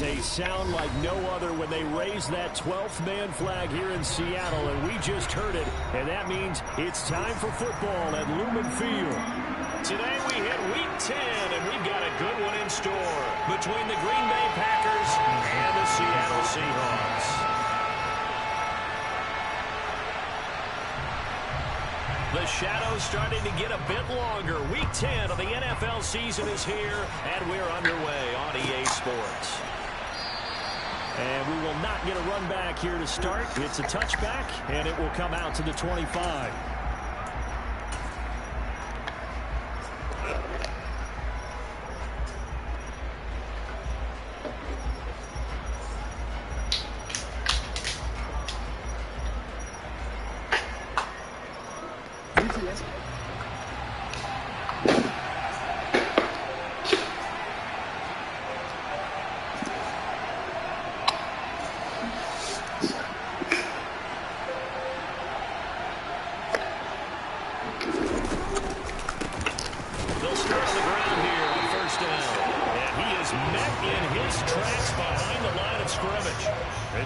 A sound like no other when they raise that 12th man flag here in Seattle, and we just heard it, and that means it's time for football at Lumen Field. Today we hit Week 10, and we've got a good one in store between the Green Bay Packers and the Seattle Seahawks. The shadow's starting to get a bit longer. Week 10 of the NFL season is here, and we're underway on EA Sports. And we will not get a run back here to start. It's a touchback, and it will come out to the 25.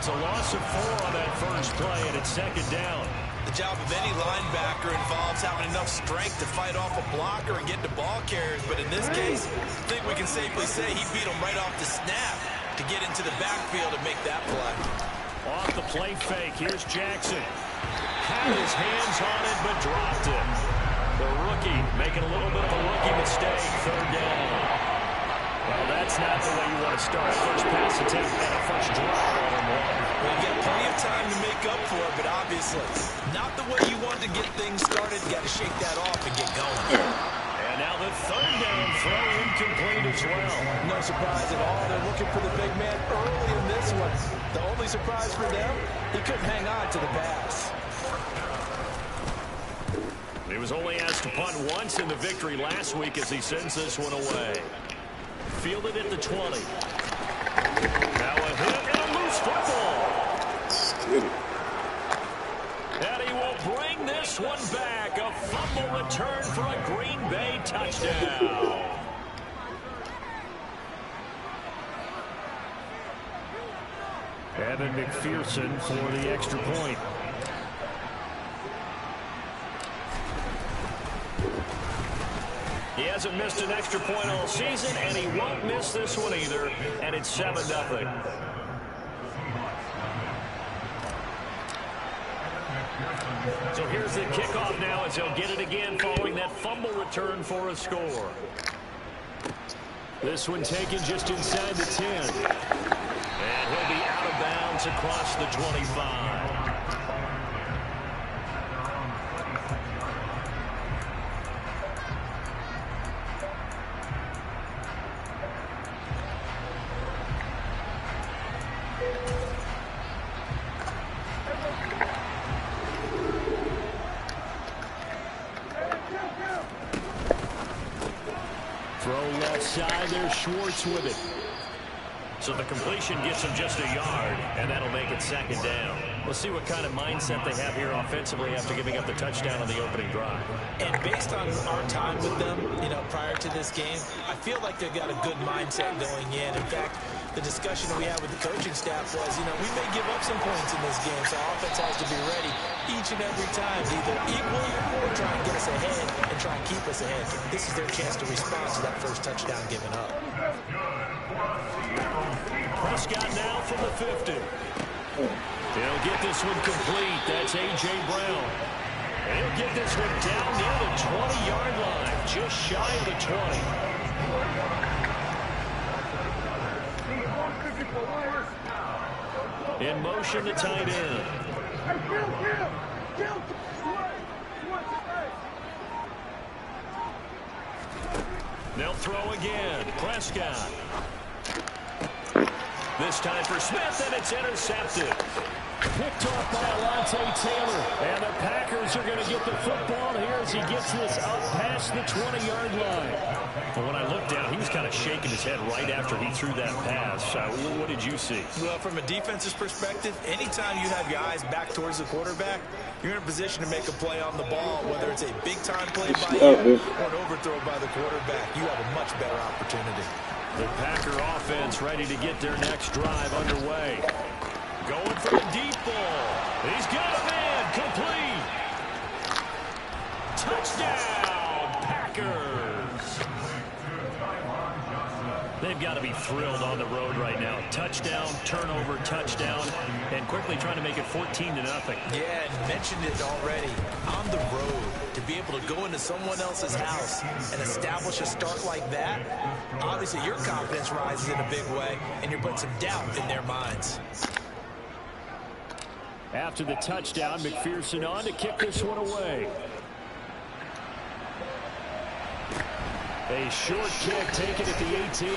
It's a loss of 4 on that first play, and it's second down. The job of any linebacker involves having enough strength to fight off a blocker and get to ball carriers. But in this case, I think we can safely say he beat him right off the snap to get into the backfield and make that play. Off the play fake, here's Jackson. Had his hands on it, but dropped it. The rookie making a little bit of a rookie mistake, third down. Well, that's not the way you want to start. First pass attempt and a first drop on him. We'll get plenty of time to make up for it, but obviously not the way you want to get things started. Got to shake that off and get going. And now the third down throw incomplete as well. No surprise at all. They're looking for the big man early in this one. The only surprise for them, he couldn't hang on to the pass. He was only asked to punt once in the victory last week as he sends this one away. Fielded at the 20. Now a hit and a loose football. And he will bring this one back. A fumble return for a Green Bay touchdown. Evan McPherson for the extra point. He hasn't missed an extra point all season, and he won't miss this one either, and it's 7-0. So here's the kickoff now as he'll get it again following that fumble return for a score. This one taken just inside the 10. And he'll be out of bounds across the 25. inside there, Schwartz with it. So the completion gets him just a yard, and that'll make it second down. We'll see what kind of mindset they have here offensively after giving up the touchdown on the opening drive. And based on our time with them, prior to this game, I feel like they've got a good mindset going in. In fact, the discussion we had with the coaching staff was, we may give up some points in this game, so our offense has to be ready each and every time to either equal or try and get us ahead and try and keep us ahead. This is their chance to respond to that first touchdown given up. Prescott now from the 50. He'll get this one complete. That's A.J. Brown. And he'll get this one down near the 20-yard line, just shy of the 20. In motion, the tight end. They'll throw again. Prescott. This time for Smith, and it's intercepted. Picked off by Alontae Taylor. And the Packers are going to get the football here as he gets this up past the 20-yard line. But when I looked down, he was kind of shaking his head right after he threw that pass. What did you see? Well, from a defense's perspective, anytime you have your eyes back towards the quarterback, you're in a position to make a play on the ball, whether it's a big-time play by you or an overthrow by the quarterback. You have a much better opportunity. The Packer offense ready to get their next drive underway. Going for the deep ball. He's got a man. Complete. Touchdown, Packers. They've got to be thrilled on the road right now. Touchdown, turnover, touchdown, and quickly trying to make it 14-0. Yeah, and mentioned it already. On the road, to be able to go into someone else's house and establish a start like that, obviously your confidence rises in a big way, and you're putting some doubt in their minds. After the touchdown, McPherson on to kick this one away. A short kick taken at the 18.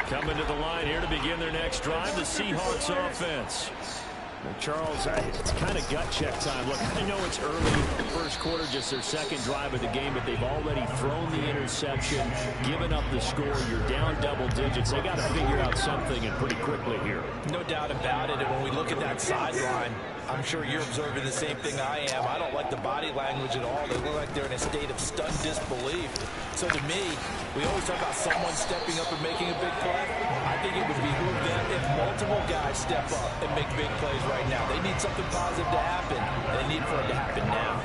Coming to the line here to begin their next drive, the Seahawks offense. Well, Charles, it's kind of gut check time. Look, I know it's early, first quarter, just their second drive of the game, but they've already thrown the interception, given up the score. You're down double digits. They got to figure out something, and pretty quickly here. No doubt about it. And when we look at that sideline, I'm sure you're observing the same thing I am. I don't like the body language at all. They look like they're in a state of stunned disbelief. So to me, we always talk about someone stepping up and making a big play. I think it would behoove them if multiple guys step up and make big plays right now. They need something positive to happen. They need for it to happen now.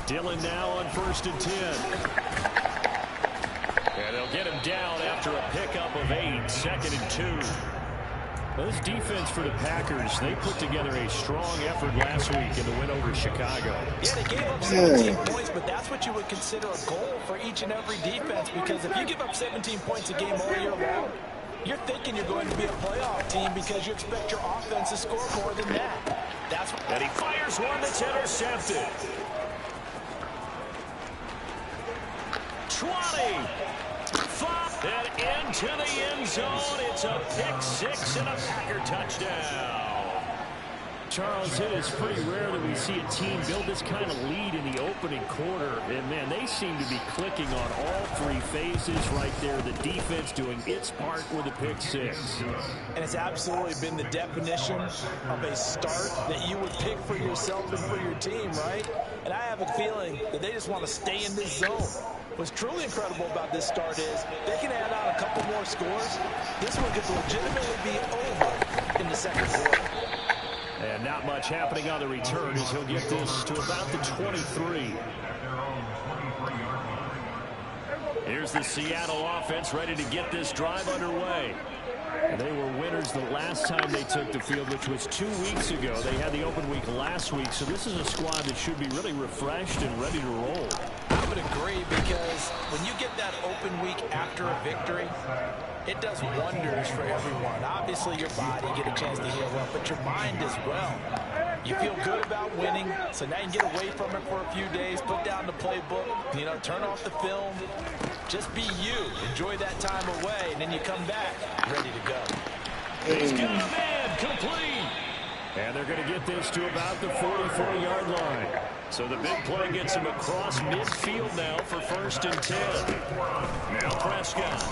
Dillon now on 1st and 10. And they'll get him down after a pickup of 8, 2nd and 2. Well, this defense for the Packers, they put together a strong effort last week in the win over Chicago. Yeah, they gave up 17 points, but that's what you would consider a goal for each and every defense, because if you give up 17 points a game all year long, you're thinking you're going to be a playoff team because you expect your offense to score more than that. That's what. And he fires one that's intercepted. 20. 5 and into the end zone. It's a pick 6 and a Packer touchdown. Charles, it is pretty rare that we see a team build this kind of lead in the opening quarter. And, man, they seem to be clicking on all three phases right there. The defense doing its part with a pick 6. And it's absolutely been the definition of a start that you would pick for yourself and for your team, right? And I have a feeling that they just want to stay in this zone. What's truly incredible about this start is they can add on a couple more scores. This one could legitimately be over in the second quarter. And not much happening on the return as he'll get this to about the 23. Here's the Seattle offense ready to get this drive underway. And they were winners the last time they took the field, which was 2 weeks ago. They had the open week last week, so this is a squad that should be really refreshed and ready to roll. I would agree, because when you get that open week after a victory, it does wonders for everyone. Obviously, your body get a chance to heal up, but your mind as well. You feel good about winning, so now you can get away from it for a few days, put down the playbook, turn off the film. Just be you. Enjoy that time away, and then you come back ready to go. He's got a man complete. And they're going to get this to about the 44-yard line. So the big play gets him across midfield now for 1st and 10. Now Prescott.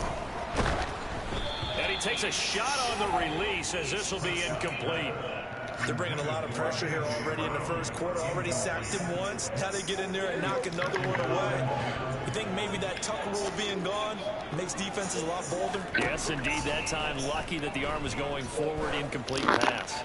And he takes a shot on the release as this will be incomplete. They're bringing a lot of pressure here already in the first quarter. Already sacked him once. Now they get in there and knock another one away. You think maybe that tuck rule being gone makes defenses a lot bolder? Yes, indeed. That time, lucky that the arm was going forward. Incomplete pass.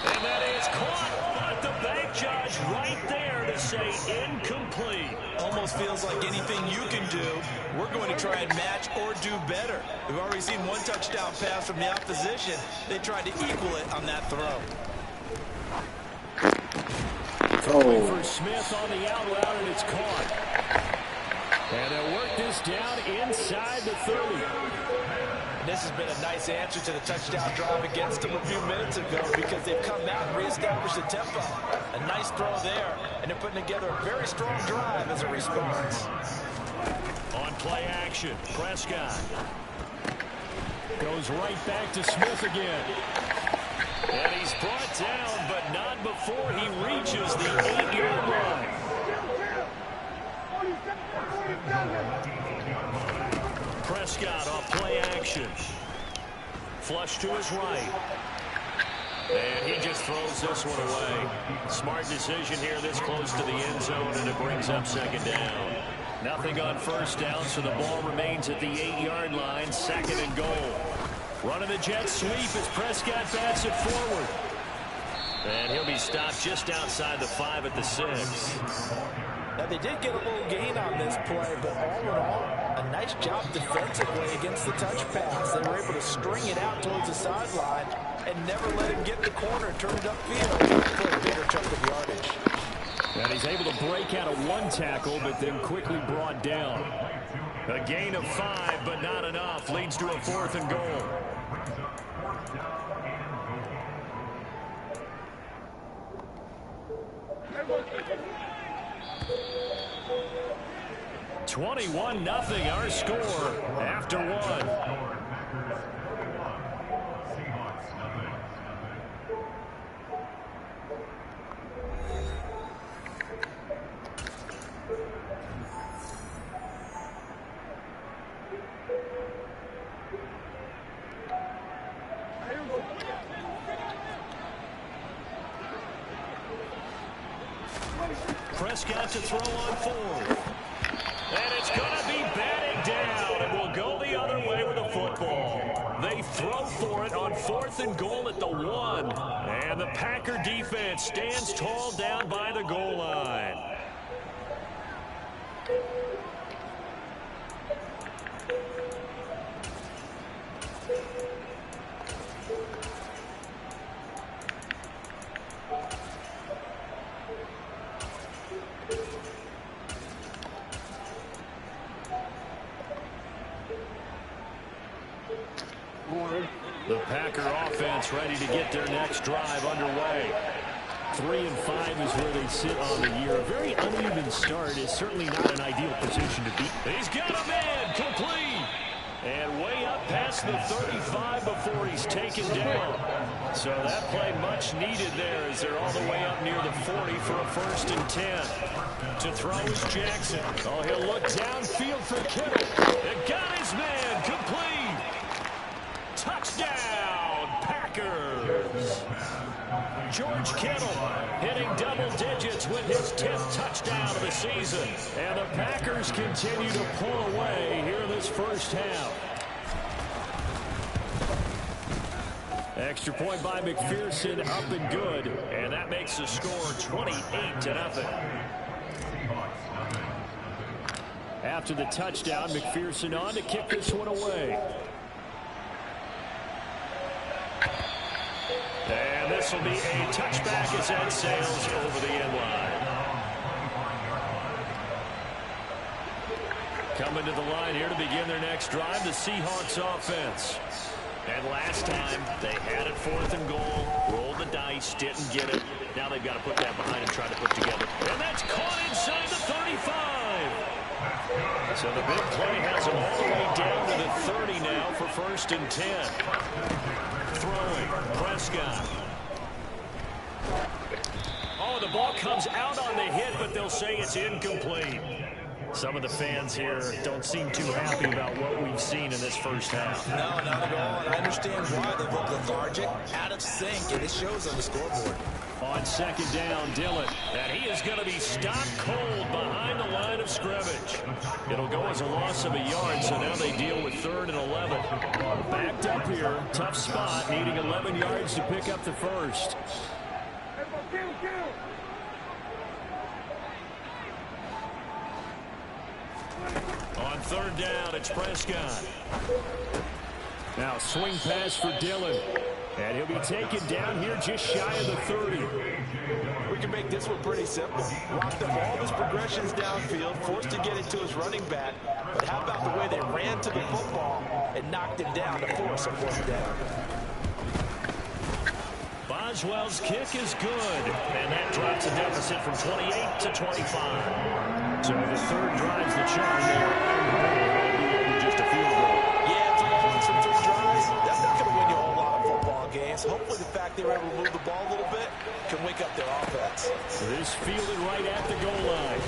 And that is caught. But the bank judge right there to say incomplete. Almost feels like anything you can do, we're going to try and match or do better. We've already seen one touchdown pass from the opposition. They tried to equal it on that throw. Throwing for Smith on the out route, and it's caught. And they'll work this down inside the 30. This has been a nice answer to the touchdown drive against them a few minutes ago because they've come out and reestablished the tempo. A nice throw there, and they're putting together a very strong drive as a response. On play action, Prescott goes right back to Smith again. And he's brought down, but not before he reaches the 8-yard line. Prescott off play action. Flush to his right. And he just throws this one away. Smart decision here this close to the end zone, and it brings up 2nd down. Nothing on 1st down, so the ball remains at the 8-yard line, 2nd and goal. Running the jet sweep as Prescott bats it forward. And he'll be stopped just outside the 5 at the 6. Now, they did get a little gain on this play, but all in all, a nice job defensively against the touch pass. They were able to string it out towards the sideline and never let him get the corner turned upfield for a bigger chunk of yardage. And he's able to break out of one tackle, but then quickly brought down. A gain of 5, but not enough. Leads to a 4th and goal. "21-0 our score after 1. Prescott to throw on 4th. And it's going to be batted down, and will go the other way with the football. They throw for it on 4th and goal at the 1. And the Packer defense stands tall down by the goal line. The Packer offense ready to get their next drive underway. 3-5 is where they sit on the year. A very uneven start is certainly not an ideal position to be. He's got a man complete. And way up past the 35 before he's taken down. So that play much needed there as they're all the way up near the 40 for a 1st and 10. To throw is Jackson. Oh, he'll look downfield for Kittle. And got his man complete. Touchdown, Packers. George Kittle hitting double digits with his 10th touchdown of the season. And the Packers continue to pull away here in this first half. Extra point by McPherson, up and good. And that makes the score 28-0. After the touchdown, McPherson on to kick this one away. And this will be a touchback as that sails over the end line. Coming to the line here to begin their next drive, the Seahawks offense. And last time, they had it 4th and goal, rolled the dice, didn't get it. Now they've got to put that behind and try to put together. And that's caught inside the 35. So the big play has them all the way down to the 30 now for 1st and 10. Throwing, Prescott. Oh, the ball comes out on the hit, but they'll say it's incomplete. Some of the fans here don't seem too happy about what we've seen in this first half. No, not at all. And I understand why. They look lethargic, out of sync, and it shows on the scoreboard. On 2nd down, Dillon. And he is going to be stopped cold behind the line of scrimmage. It'll go as a loss of a yard, so now they deal with 3rd and 11. Backed up here, tough spot, needing 11 yards to pick up the first. On 3rd down, it's Prescott. Now swing pass for Dillon. And he'll be taken down here just shy of the 30. We can make this one pretty simple. Locked up all his progressions downfield, forced to get it to his running back. But how about the way they ran to the football and knocked him down to force a 4th down? Boswell's kick is good. And that drops the deficit from 28 to 25. So the 3rd drives the charge. They are on just a field goal. Yeah, 3 points from 3 drives. That's not going to win you a whole lot of football games. Hopefully the fact they were able to move the ball a little bit can wake up their offense. So this fielded right at the goal line.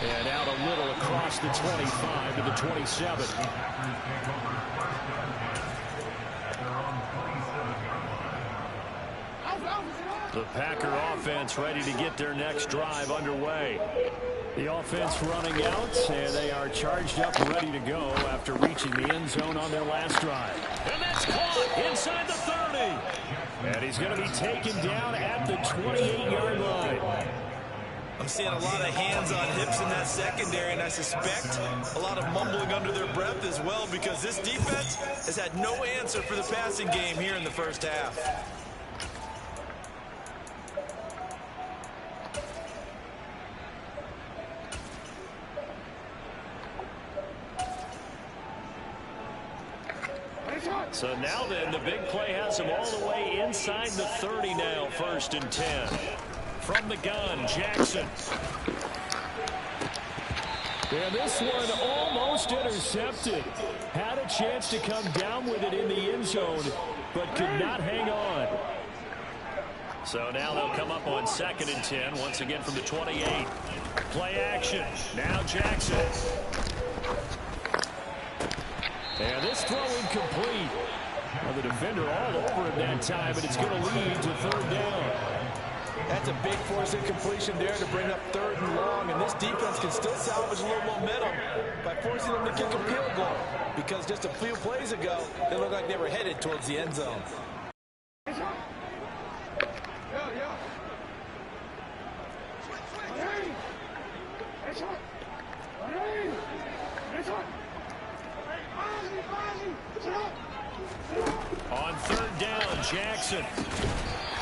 And out a little across the 25 to the 27. The Packer offense ready to get their next drive underway. The offense running out, and they are charged up ready to go after reaching the end zone on their last drive. And that's caught inside the 30. And he's going to be taken down at the 28-yard line. I'm seeing a lot of hands on hips in that secondary, and I suspect a lot of mumbling under their breath as well, because this defense has had no answer for the passing game here in the first half. So now then, the big play has them all the way inside the 30 now, 1st and 10. From the gun, Jackson. And this one almost intercepted. Had a chance to come down with it in the end zone, but could not hang on. So now they'll come up on 2nd and 10, once again from the 28. Play action. Now Jackson. And this throw incomplete. Well, the defender all over him that time, but it's going to lead to 3rd down. That's a big force incompletion there to bring up 3rd and long, and this defense can still salvage a little momentum by forcing them to kick a field goal, because just a few plays ago, they looked like they were headed towards the end zone. On 3rd down, Jackson.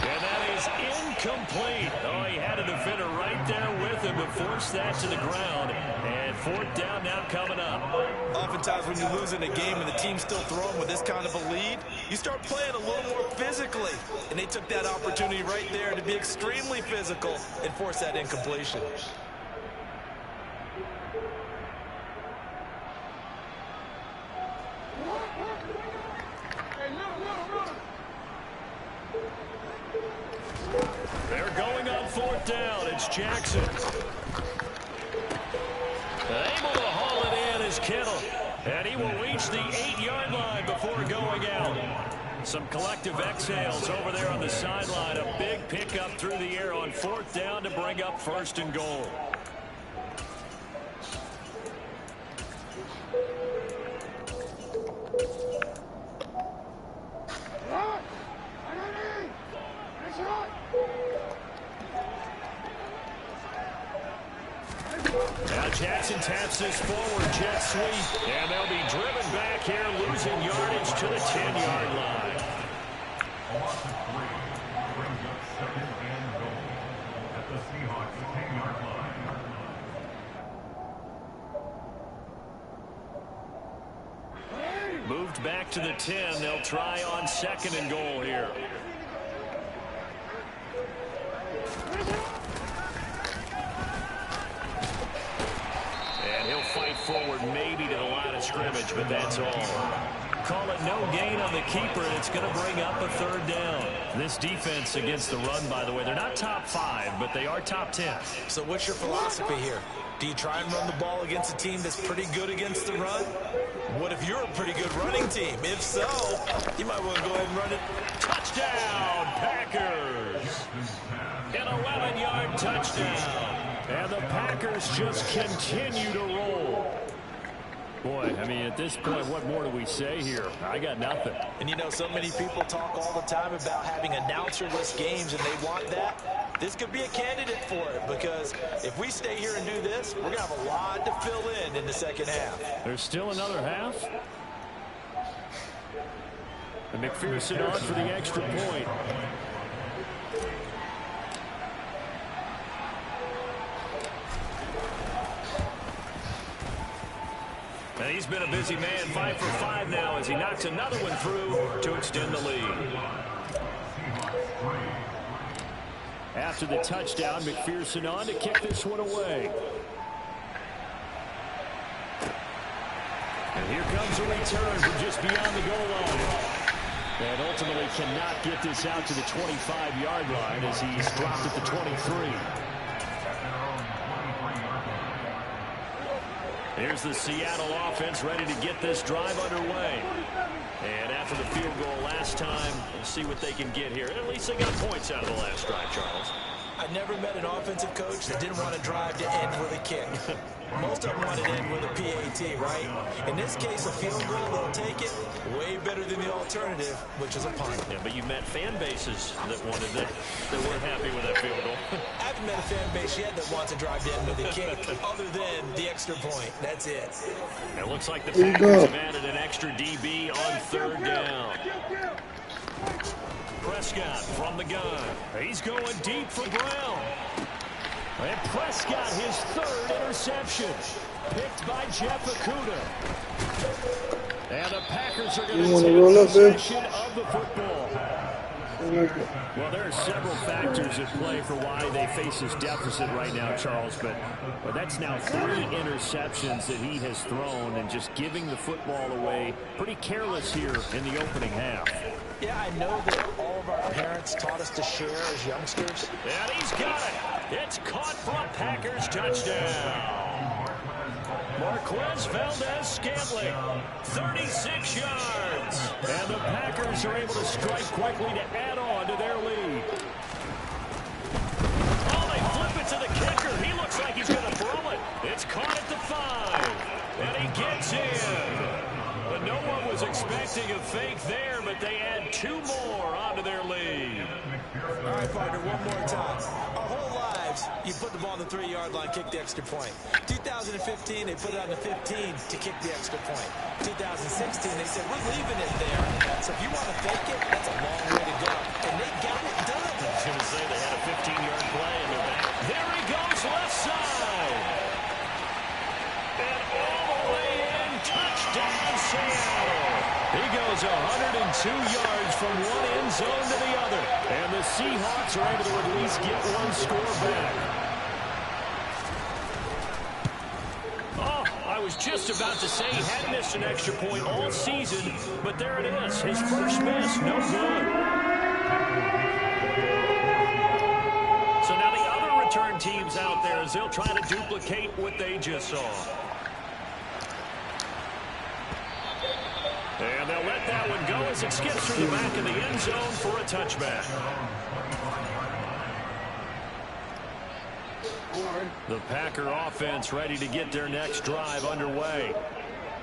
And that is incomplete. Oh, he had a defender right there with him to force that to the ground. And 4th down now coming up. Oftentimes when you lose in a game and the team's still throwing with this kind of a lead, you start playing a little more physically. And they took that opportunity right there to be extremely physical and force that incompletion. They're going on 4th down. It's Jackson. Able to haul it in is Kittle. And he will reach the 8-yard line before going out. Some collective exhales over there on the sideline. A big pickup through the air on 4th down to bring up 1st and goal. Now Jackson taps this forward, jet sweep, and they'll be driven back here, losing yardage to the 10-yard line. At the Seahawks 10-yard line. Moved back to the 10. They'll try on 2nd and goal here. And he'll fight forward maybe to the line of scrimmage, but that's all. Call it no gain on the keeper, and it's going to bring up a 3rd down. This defense against the run, by the way, they're not top 5, but they are top 10. So what's your philosophy here? Do you try and run the ball against a team that's pretty good against the run? What if you're a pretty good running team? If so, you might want to go ahead and run it. Touchdown, Packers! An 11-yard touchdown. And the Packers just continue to roll. Boy, I mean, at this point, what more do we say here? I got nothing. And you know, so many people talk all the time about having announcer-less games, and they want that. This could be a candidate for it, because if we stay here and do this, we're going to have a lot to fill in the second half. There's still another half. And McPherson on for the extra point. And he's been a busy man, 5 for 5 now as he knocks another one through to extend the lead. After the touchdown, McPherson on to kick this one away. And here comes a return from just beyond the goal line. And ultimately cannot get this out to the 25-yard line as he's dropped at the 23. Here's the Seattle offense ready to get this drive underway. And after the field goal last time, we'll see what they can get here. At least they got points out of the last drive, Charles. I never met an offensive coach that didn't want to drive to end with a kick. Most of them want to end with a PAT, right? In this case, a field goal, they'll take it. Way better than the alternative, which is a punt. Yeah, but you met fan bases that wanted that weren't happy with that field goal. I haven't met a fan base yet that wants to drive to end with a kick, other than the extra point. That's it. It looks like the Packers have added an extra DB on 3rd down. Prescott from the gun. He's going deep for Brown. And Prescott, his 3rd interception. Picked by Jeff Okudah. And the Packers are going to take possession of the football. Well, there are several factors at play for why they face this deficit right now, Charles, but that's now 3 interceptions that he has thrown and just giving the football away pretty careless here in the opening half. Yeah, I know that all of our parents taught us to share as youngsters. And he's got it. It's caught for a Packers touchdown. Marquez Valdez-Scantling, 36 yards. And the Packers are able to strike quickly to add on to their lead. Oh, they flip it to the kicker. He looks like he's going to throw it. It's caught at the 5. And he gets in. But no one was expecting a fake there, but they add 2 more onto their lead. All right, partner, one more time. Our whole lives, you put the ball on the 3-yard line, kick the extra point. 2015, they put it on the 15 to kick the extra point. 2016, they said, we're leaving it there. So if you want to fake it, that's a long way to go. And they got it done. I was going to say they had a 15-yard play in their back. There he goes, left side. And all the way in, touchdown Seattle. He goes 102 yards from one end zone to the other. And the Seahawks are able to at least get 1 score back. Oh, I was just about to say he hadn't missed an extra point all season, but there it is. His first miss, no good. So now the other return teams out there as they'll try to duplicate what they just saw. And they'll let that one go as it skips through the back of the end zone for a touchback. The Packer offense ready to get their next drive underway.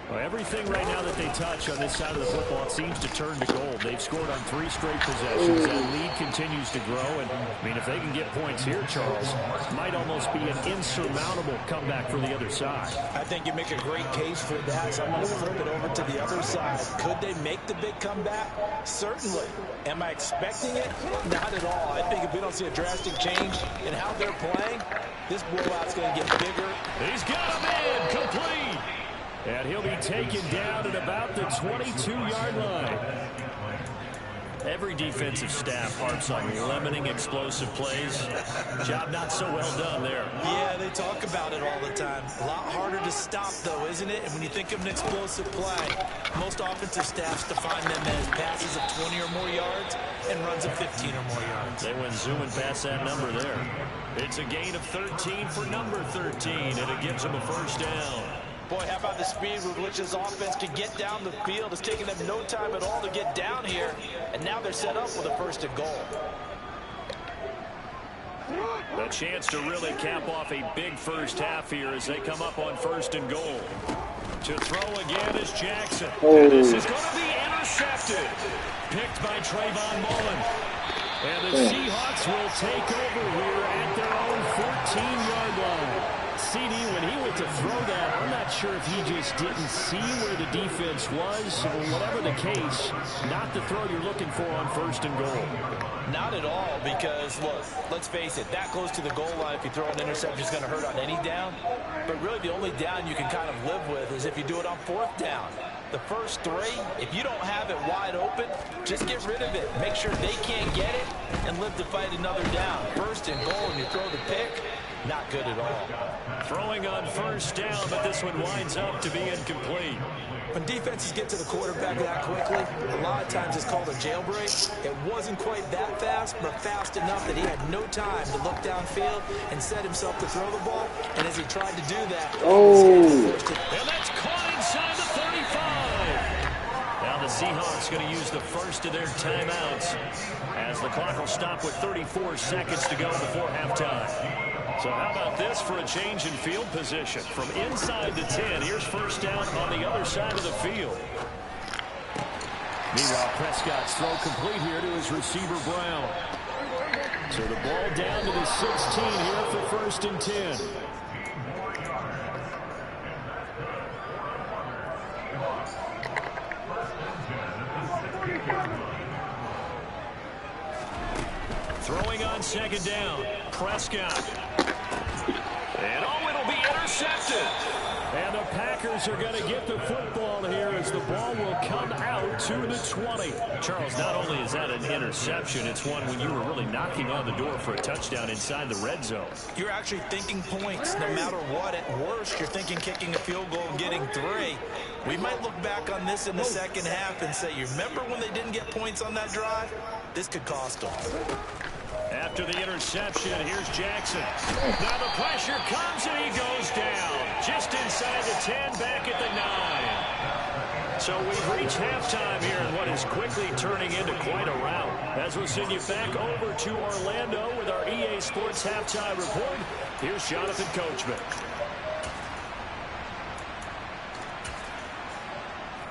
Well, everything right now that they touch on this side of the football seems to turn to gold. They've scored on 3 straight possessions. That lead continues to grow. And, I mean, if they can get points here, Charles, it might almost be an insurmountable comeback for the other side. I think you make a great case for that. So I'm going to flip it over to the other side. Could they make the big comeback? Certainly. Am I expecting it? Not at all. I think if we don't see a drastic change in how they're playing, this blowout's going to get bigger. He's got him in. Complete. And he'll be taken down at about the 22-yard line. Every defensive staff harps on limiting explosive plays. Job not so well done there. Yeah, they talk about it all the time. A lot harder to stop, though, isn't it? And when you think of an explosive play, most offensive staffs define them as passes of 20 or more yards and runs of 15 or more yards. They went zooming past that number there. It's a gain of 13 for number 13, and it gives them a first down. Boy, how about the speed with which this offense can get down the field? It's taken them no time at all to get down here, and now they're set up with a first and goal. A chance to really cap off a big first half here as they come up on first and goal. To throw again is Jackson. And this is going to be intercepted. Picked by Trayvon Mullen. And the Seahawks will take over here at their own 14-yard line. CD, when he went to throw that, I'm not sure if he just didn't see where the defense was, or whatever the case, not the throw you're looking for on first and goal. Not at all, because, look, let's face it, that close to the goal line, if you throw an interception, is going to hurt on any down. But really, the only down you can kind of live with is if you do it on fourth down. The first three, if you don't have it wide open, just get rid of it. Make sure they can't get it and live to fight another down. First and goal, and you throw the pick, not good at all. Throwing on first down, but this one winds up to be incomplete. When defenses get to the quarterback that quickly, a lot of times it's called a jailbreak. It wasn't quite that fast, but fast enough that he had no time to look downfield and set himself to throw the ball. And as he tried to do that, and that's caught inside the 35. Now the Seahawks going to use the first of their timeouts as the clock will stop with 34 seconds to go before halftime. So how about this for a change in field position? From inside to 10, here's first down on the other side of the field. Meanwhile, Prescott's throw complete here to his receiver, Brown. So the ball down to the 16 here for first and 10. Throwing on second down, Prescott. And it'll be intercepted. And the Packers are going to get the football here as the ball will come out to the 20. Charles, not only is that an interception, it's one when you were really knocking on the door for a touchdown inside the red zone. You're actually thinking points no matter what. At worst, you're thinking kicking a field goal and getting 3. We might look back on this in the second half and say, you remember when they didn't get points on that drive? This could cost them. After the interception, here's Jackson. Now the pressure comes and he goes down. Just inside the 10, back at the 9. So we've reached halftime here in what is quickly turning into quite a rout. As we'll send you back over to Orlando with our EA Sports Halftime Report, here's Jonathan Coachman.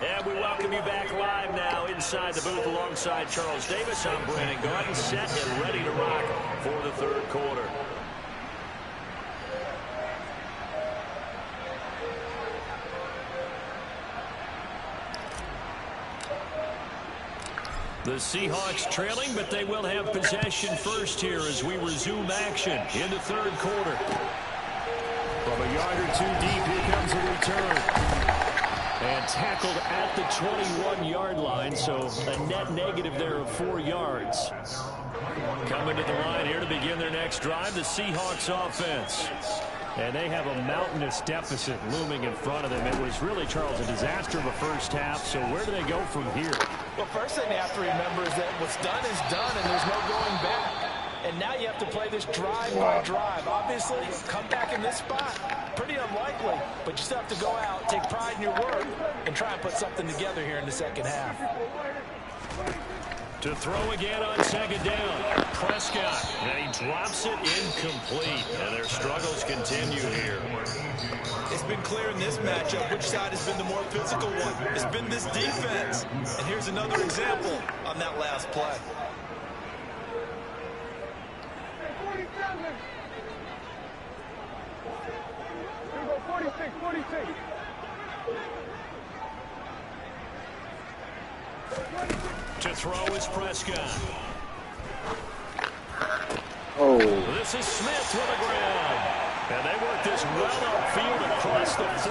And we welcome you back live now inside the booth alongside Charles Davis. I'm Brandon Gaudin, set and ready to rock for the third quarter. The Seahawks trailing, but they will have possession first here as we resume action in the third quarter. From a yard or two deep, here comes a return. And tackled at the 21-yard line, so a net negative there of 4 yards. Coming to the line here to begin their next drive, the Seahawks offense. And they have a mountainous deficit looming in front of them. It was really, Charles, a disaster of a first half, so where do they go from here? Well, first thing they have to remember is that what's done is done, and there's no going back. And now you have to play this drive by drive. Obviously, come back in this spot, pretty unlikely, but you still have to go out, take pride in your work, and try and put something together here in the second half. To throw again on second down, Prescott, and he drops it incomplete, and their struggles continue here. It's been clear in this matchup which side has been the more physical one. It's been this defense. And here's another example on that last play. Here we go, 46. To throw is Prescott. Oh. This is Smith with a grab. And they work this well upfield across the 45.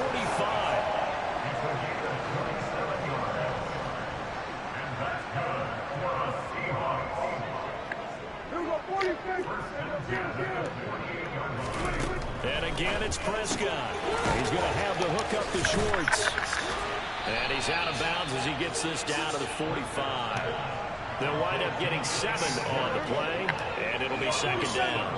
And again, it's Prescott. He's going to have the hook up to Schwartz. And he's out of bounds as he gets this down to the 45. They'll wind up getting 7 on the play, and it'll be second down.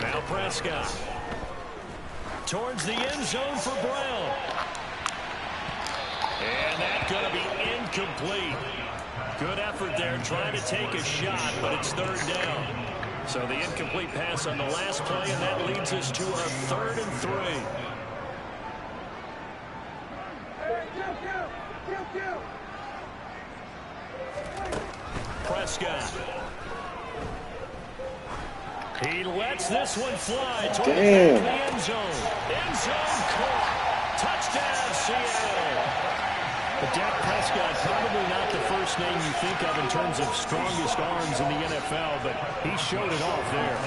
Now Prescott. Towards the end zone for Brown. And that's going to be incomplete. Good effort there trying to take a shot, but it's third down. So the incomplete pass on the last play, and that leads us to our 3rd and 3. Prescott. He lets this one fly toward the end zone. End zone caught. Touchdown, Seattle. But Dak Prescott, probably not the first name you think of in terms of strongest arms in the NFL, but he showed it off there.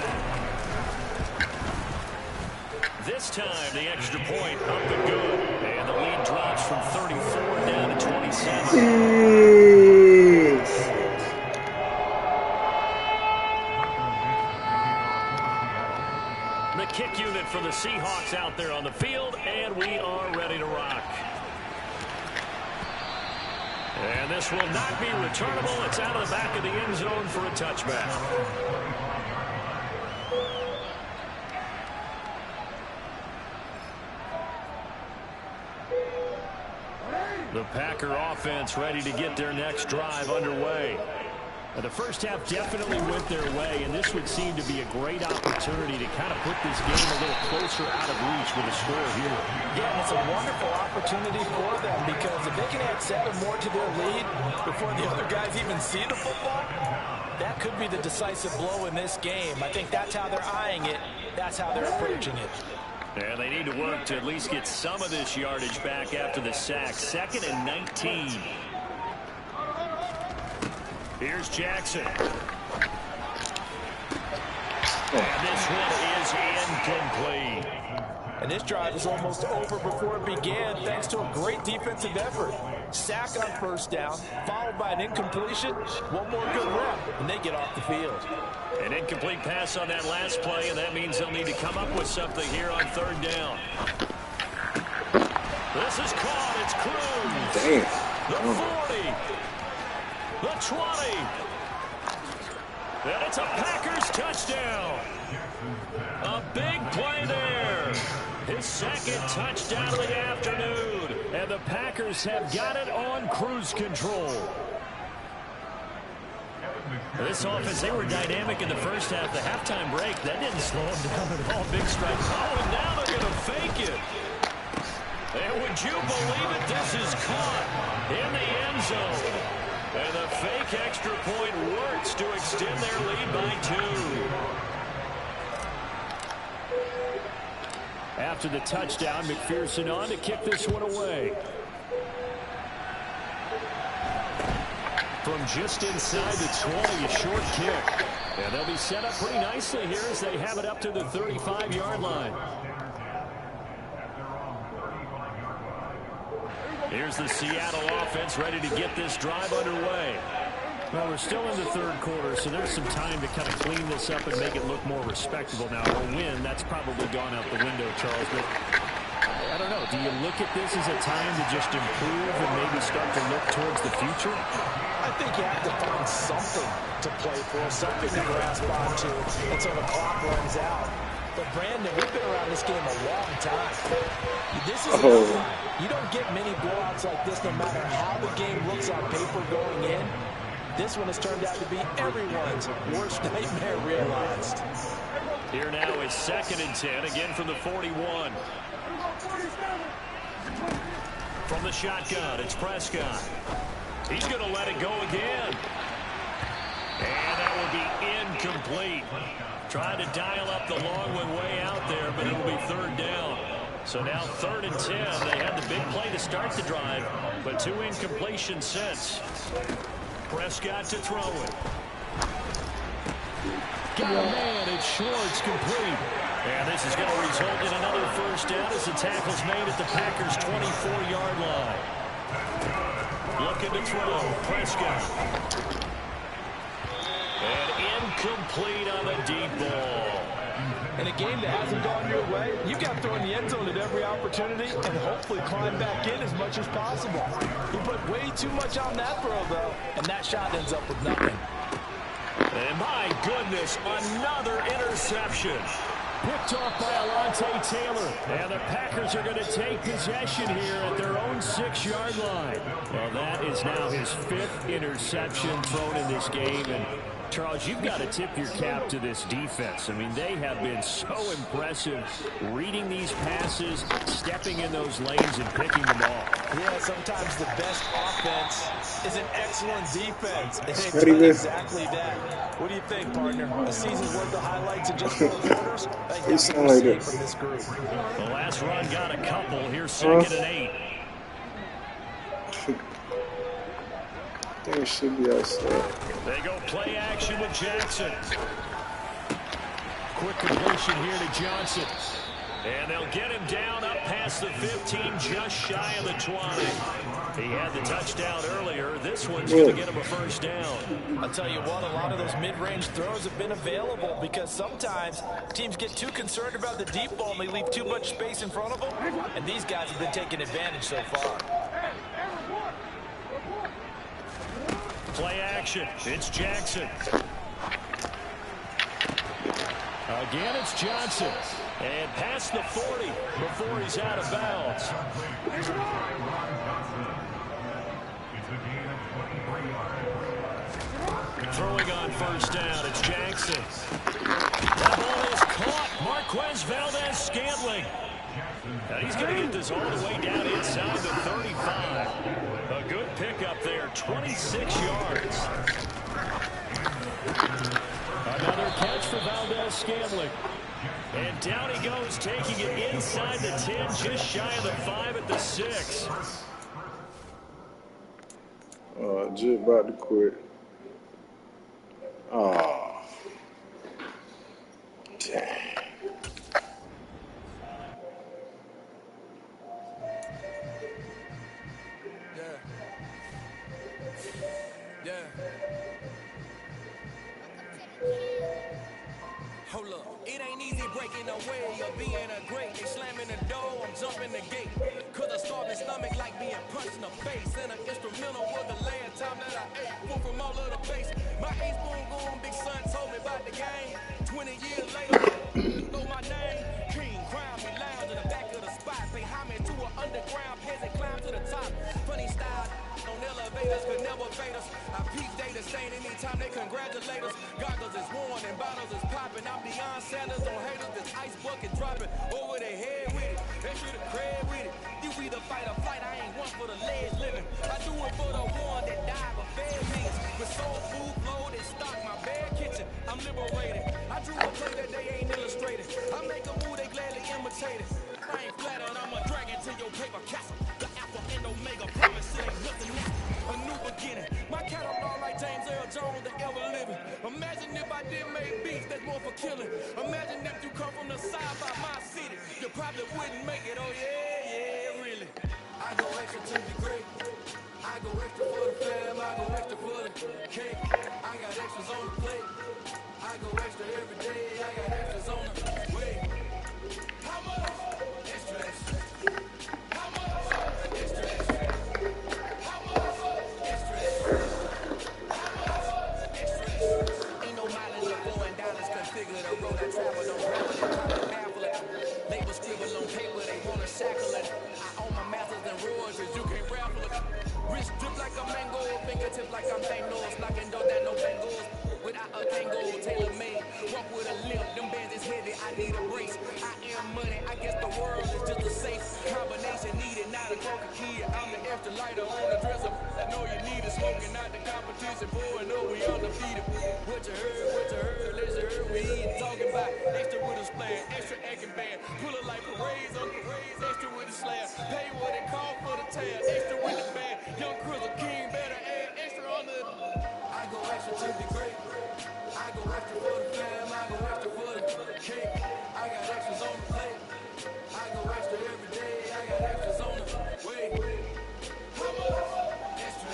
This time, the extra point up and good. And the lead drops from 34 down to 27. The kick unit for the Seahawks out there on the field, and we are ready to rock. And this will not be returnable. It's out of the back of the end zone for a touchback. The Packer offense ready to get their next drive underway. The first half definitely went their way, and this would seem to be a great opportunity to kind of put this game a little closer out of reach with a score here. Yeah, and it's a wonderful opportunity for them because if they can add 7 more to their lead before the other guys even see the football, that could be the decisive blow in this game. I think that's how they're eyeing it. That's how they're approaching it. And they need to work to at least get some of this yardage back after the sack. 2nd and 19. Here's Jackson. And this one is incomplete. And this drive is almost over before it began thanks to a great defensive effort. Sack on first down, followed by an incompletion. One more good rep, and they get off the field. An incomplete pass on that last play, and that means they'll need to come up with something here on 3rd down. This is caught. It's Cruz. Damn. The 40. The 20. And it's a Packers touchdown. A big play there. His 2nd touchdown of the afternoon. And the Packers have got it on cruise control. This offense, they were dynamic in the first half. The halftime break, that didn't slow them down at all. Big strike. Oh, and now they're going to fake it. And would you believe it? This is caught in the end zone. And the fake extra point works to extend their lead by 2. After the touchdown, McPherson on to kick this one away. From just inside the 20, a short kick. And they'll be set up pretty nicely here as they have it up to the 35-yard line. Here's the Seattle offense ready to get this drive underway. Well, we're still in the 3rd quarter, so there's some time to kind of clean this up and make it look more respectable now. A win, that's probably gone out the window, Charles. But I don't know. Do you look at this as a time to just improve and maybe start to look towards the future? I think you have to find something to play for, something to grasp onto until the clock runs out. But, Brandon, we've been around this game a long time. This is you don't get many blowouts like this no matter how the game looks on paper going in. This one has turned out to be everyone's worst nightmare realized. Here now is 2nd and 10, again from the 41. From the shotgun, it's Prescott. He's going to let it go again. And that will be incomplete. Trying to dial up the long one way out there, but it'll be 3rd down. So now 3rd and 10. They had the big play to start the drive, but 2 incompletions since. Prescott to throw it. Got a man, it's Schwartz complete. And this is going to result in another first down as the tackle's made at the Packers' 24-yard line. Looking to throw. Prescott. And incomplete on the deep ball. In a game that hasn't gone your way, you've got to throw in the end zone at every opportunity and hopefully climb back in as much as possible. He put way too much on that throw, though, and that shot ends up with nothing. And my goodness, another interception. Picked off by Alontae Taylor. And the Packers are going to take possession here at their own 6-yard line. Well, that is now his 5th interception thrown in this game. And Charles, you've got to tip your cap to this defense. I mean, they have been so impressive reading these passes, stepping in those lanes, and picking them off. Yeah, sometimes the best offense is an excellent defense. And they've done exactly that. What do you think, partner? A season's worth of highlights in just 4 quarters? I think that's what we're seeing from this group. The last run got a couple. Here's 2nd and 8. I think it should be outside. They go play action with Jackson. Quick completion here to Johnson. And they'll get him down up past the 15, just shy of the 20. He had the touchdown earlier. This one's going to get him a first down. I'll tell you what, a lot of those mid-range throws have been available because sometimes teams get too concerned about the deep ball and they leave too much space in front of them. And these guys have been taking advantage so far. Play action. It's Jackson. Again, it's Johnson. And past the 40 before he's out of bounds. Throwing on first down, it's Jackson. That ball is caught. Marquez Valdes-Scantling. And he's going to get this all the way down inside the 35. A good pickup there, 26 yards. Another catch for Valdes-Scantling. And down he goes, taking it inside the 10, just shy of the 5 at the 6. Just about to quit. Oh. Dang. Hold up, it ain't easy breaking away or being a great. They slamming the door, I'm jumping the gate. Cause a starving stomach like being punched in the face. And an instrumental was the last time that I ate. Food from all of the base. My ace boom boom, big son told me about the game. 20 years later, know my name. King, crown me lounge in the back of the spot. Pay homage to an underground peasant, climb to the top. Funny style, on elevators could never fade us. I peep data stain anytime they congratulate us. Goggles is worn and bottles is popping. I'm Deion Sanders on haters, this ice bucket dropping over their head with it. They should have crab with it. You either fight or flight, I ain't one for the ledge living. I do it for the one that died but fed niggas. With soul food, load and stock my bad kitchen. I'm liberated. I drew a play that they ain't illustrated. I make a move, they gladly imitate it. I ain't flattered, I'm a dragon to your paper castle. The alpha and omega promise it ain't nothing less. A new beginning. My catalog like James Earl Jones, the ever living. Imagine if I did make beats that's more for killing. Imagine if you come from the side by my city. You probably wouldn't make it, oh yeah, really. I go extra to be great. I go extra for the fam, I go extra for the cake. I got extras on the plate. I go extra every day, I got extras on the way. How much? Extra, extra. How much? Extra, extra. How much? Extra, extra. How much? Extra, extra. Ain't no mileage or going down, it's configured. A road I travel, don't gravel it, try to baffle it. Label scribble on paper, they wanna shackle it. I own my masters and royalties, you can't raffle it. Wrist drip like a mango, fingertips like I'm Thanos. Knocking doors that no bangles. Without a tango, tailor-made. Walk with a limp, them bands is heavy, I need a brace. I am money, I guess the world is just a safe combination needed, not a coca kid. I'm the extra lighter on the dresser. I know you need it, smoking out the competition for and know we undefeated. What you heard, let's heard, we ain't talking about. Extra with a splash, extra acting band. Pull it like parades on parades, extra with a slab. Pay what it cost for the tab, extra with the band. Young Krizzle King, better add extra on the. I go extra to be great. I go extra for the fam, I go extra for the cake. I got extras on the plate. I go extra every day, I got extras on the way. How much? Extra,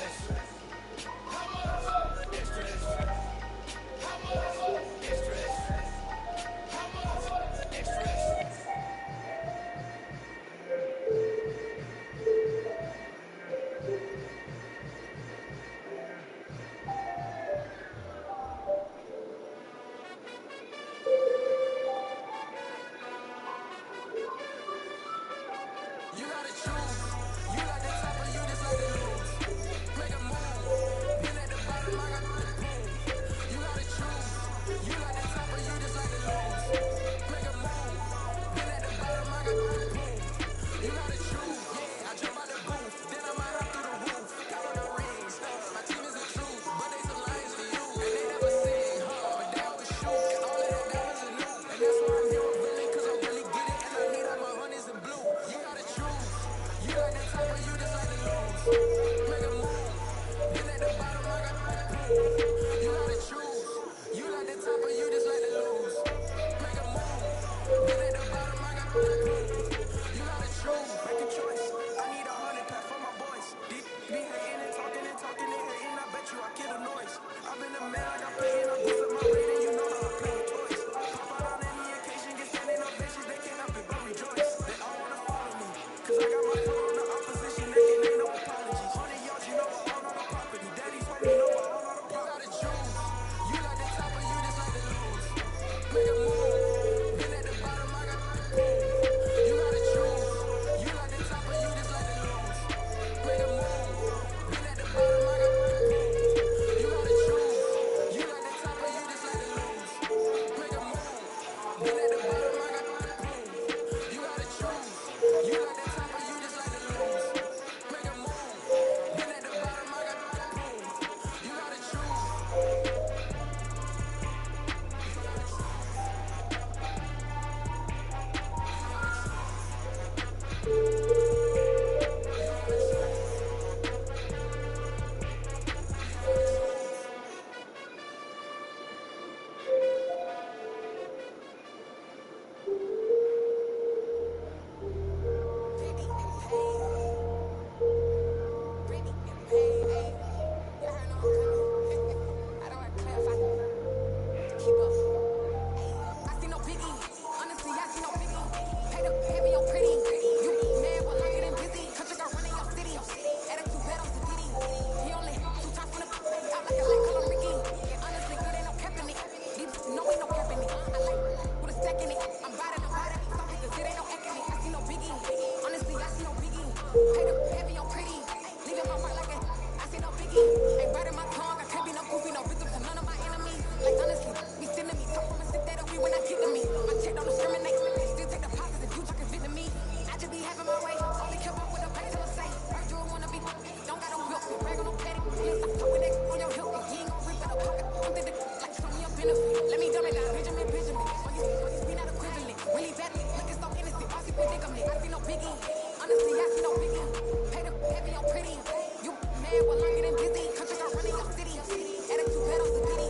mad, well, I'm getting busy. Country got running your city. Attitude pedals the pity.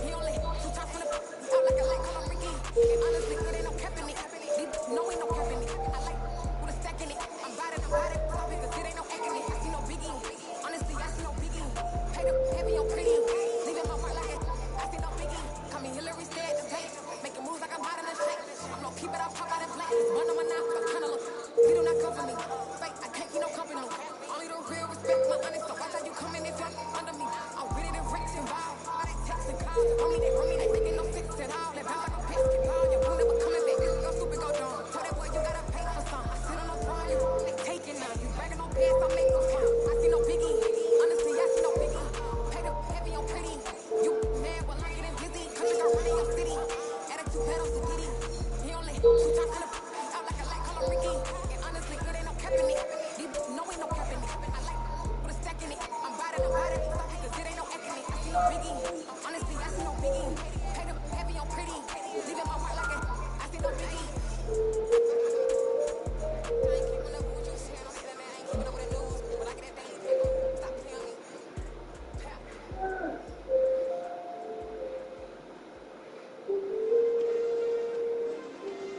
He only two times from the out like a light color Ricky. And honestly, it ain't no cap in it. No, ain't no cap in it. I like with a stack in it. I'm riding, stop it, cause it ain't no acting it. I see no biggie. Honestly, I see no biggie. Pay the heavy on pretty. Leaving my mark like it. I see no biggie. Call me Hillary, stay at the tape. Making moves like I'm hot in the shape. I'm no keep it up, pop out in black. It's one on my knob, I'm kinda look. We do not come for me. Fake, I can't keep no company. Only the real respect my honest. So watch how you come in if you're under me. I'm with it and Rex involved. All that text and calls. They making no sense at all. They bounce like a basketball. Your boo never coming back. Go stupid, go dumb. Tell that boy you gotta pay for some. I sit on no throne, you they taking now. You bragging on pants, I make no fun. I see no biggie. Honestly, I see no biggie. Pay the heavy on pretty. You mad, well, I'm getting busy. Country got running your city. Attitude pedals the pity. He only two times from the out like a light color Ricky. And honestly, it ain't no cap in it. No, ain't no cap in it. I like with a stack in it. I'm riding, stop it, cause it ain't no acting it. I see no biggie. Honestly, I see no biggie. Pay the heavy on pretty. Leaving my mark like it. I see no biggie. I ain't keeping up with what you saying. I'm saying that I ain't keeping up with the news. But I get that daily paper. Stop telling me.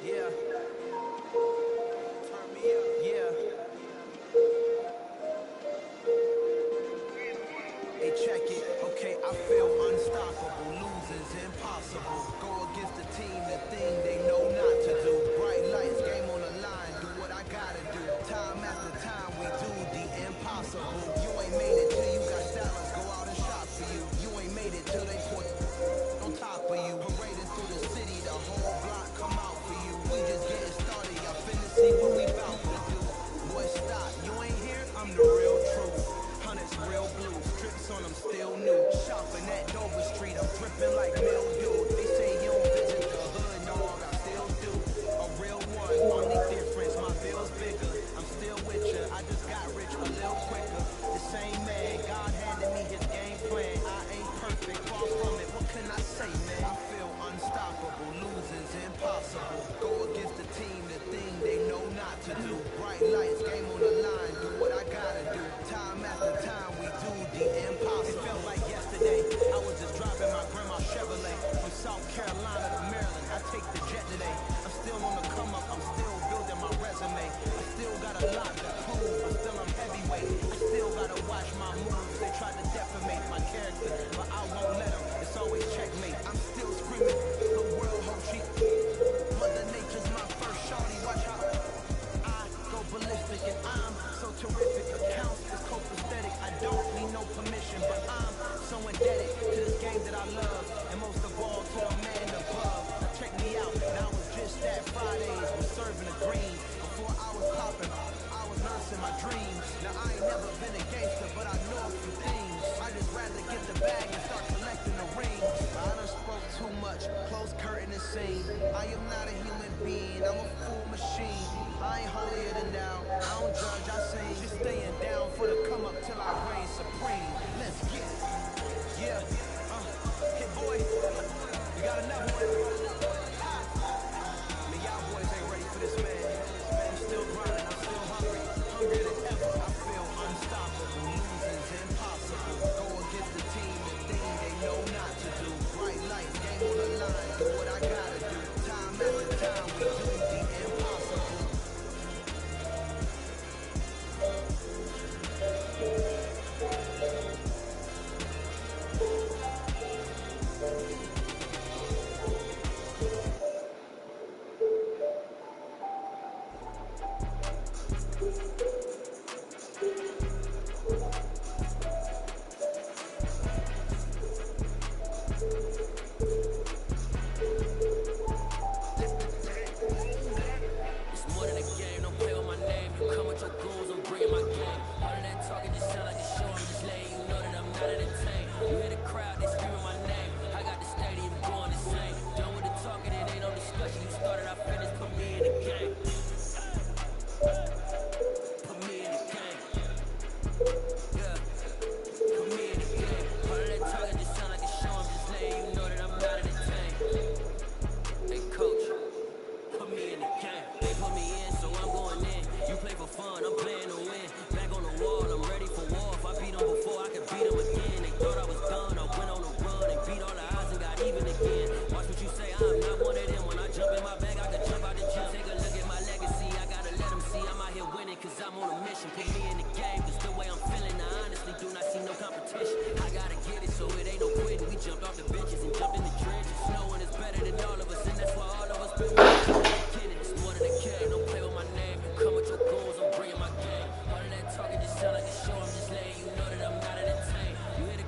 Yeah. Turn me up. Yeah. Hey, check it. Okay, I feel unstoppable. Losing's impossible. Go against the team, the thing they know not to do. Bright lights, game on the line. Do what I gotta do. Time after time, we do the impossible. You ain't made it till you got salads. Go out and shop for you. You ain't made it till they put on top of you. Parading through the city, the whole block come out for you. We just getting started. Y'all finna see what we bout to do. Boy, stop. You ain't here? I'm the real truth. Hunters, real blue. Strips on them still new. Shopping at Dover Street. I'm dripping like mildew. They say you don't visit the hood, dog. I still do. A real one. Only difference, my bill's bigger. I'm still with ya. I just got rich a little quicker. The same man. God handed me his game plan. I ain't perfect. Far from it. What can I say, man? I feel unstoppable. Losing's impossible. Go against the team, the thing they know not to do. Bright lights, game on the line. Do what I gotta do. Time after time, we do the impossible. It felt like yesterday. I was just driving my grandma's Chevrolet from South Carolina to Maryland. I take the jet today. I'm still on the come up. I'm still building my resume. I still got a lot to prove. I'm still on heavyweight. I still gotta watch my moves. They try to defamate my character, but I won't let them. It's always checkmate. I'm still screaming. The world whole cheat. Mother Nature's my first shawty. Watch how I go ballistic and I'm so terrific. Accounts is copacetic. I don't need no permission, but I'm so indebted to this game that I love, and most of all to the man above. Now check me out. Now I was just at Fridays, was serving the green. Before I was popping, I was nursing my dreams. Now I ain't never been a gangster, but I know a few things. I just rather get the bag and start collecting the rings. I done spoke too much. Close curtain and scene. I am not a human being. I'm a full machine. I ain't holier than thou. I don't judge, I sing. Just staying down for the come up till I reign supreme. Let's get it. Yeah. Hit boy. We got another one. I mean, y'all boys ain't ready for this, man. I'm still grinding. I'm still hungry. Hungrier than ever. I feel unstoppable. Losing's impossible.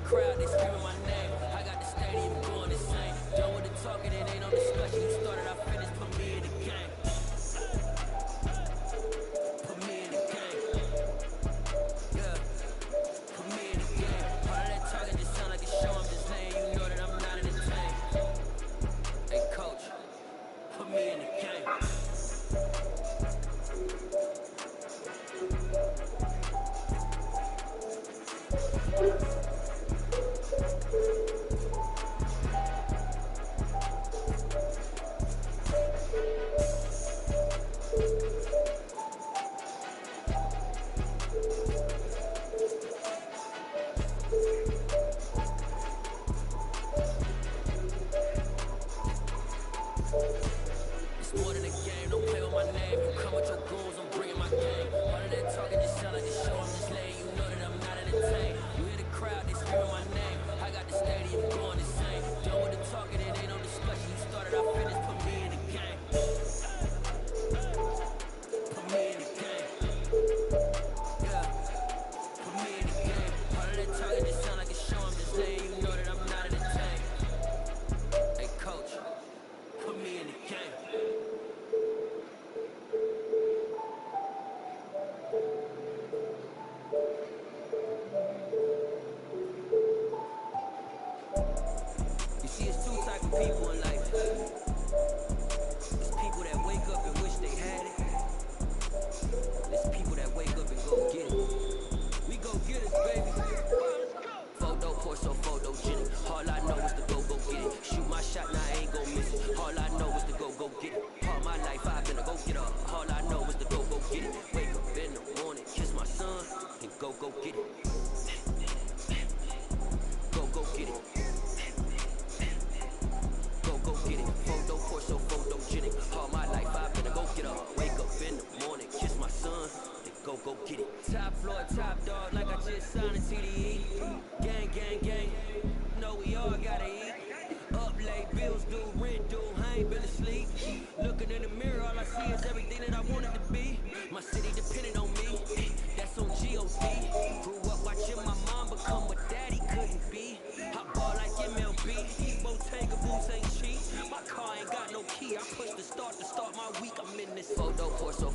crowd, they screaming my name. I got the stadium going insane. Done with the talking, it ain't no discussion. You started, I finished, put me in the game. Put me in the game. Yeah. Put me in the game. All of that talking just sound like a show. I'm just saying, you know that I'm not entertained. Hey, coach, put me in the game. It's more than a game, don't play with my name. You come with your goons, I'm bringing my game. All of that talking just sound like a show, I'm just letting you know that I'm not entertained. You hear the crowd, they screaming my name. I got the stadium going insane. Done with the talking, it ain't no discussion. You started, I finished, put me in the game. Put me in the game. Yeah. Put me in the game. All of that talking just sound like a show, I'm just letting you know that I'm not entertained. Hey, coach, put me in the game. You see, it's two type of people in life. There's people that wake up and wish they had it. There's people that wake up and go get it. We go get it, baby. Photo Corso, photogenic. All I know is to go get it. Shoot my shot, now I ain't gon' miss it. All I know is to go get it. All my life I've been a go get up. All I know is to go get it. Wake up in the morning, kiss my son, and go get it. Go get it. Go get it. Photo Corso, photogenic. All my life I've been a go get up. Wake up in the morning, kiss my son, and go get it. Top floor, top dog, like I just signed a TDE. Gang, gang, gang. Know we all gotta eat. Up late, bills due, rent due, I ain't been asleep. Looking in the mirror, all I see is everything that I wanted to be. My city depended on me, that's on G.O.D. Grew up watching my mom become what daddy couldn't be. I ball like MLB, Bottega boots ain't cheap. My car ain't got no key, I push the start to start my week. I'm in this Photo Corso,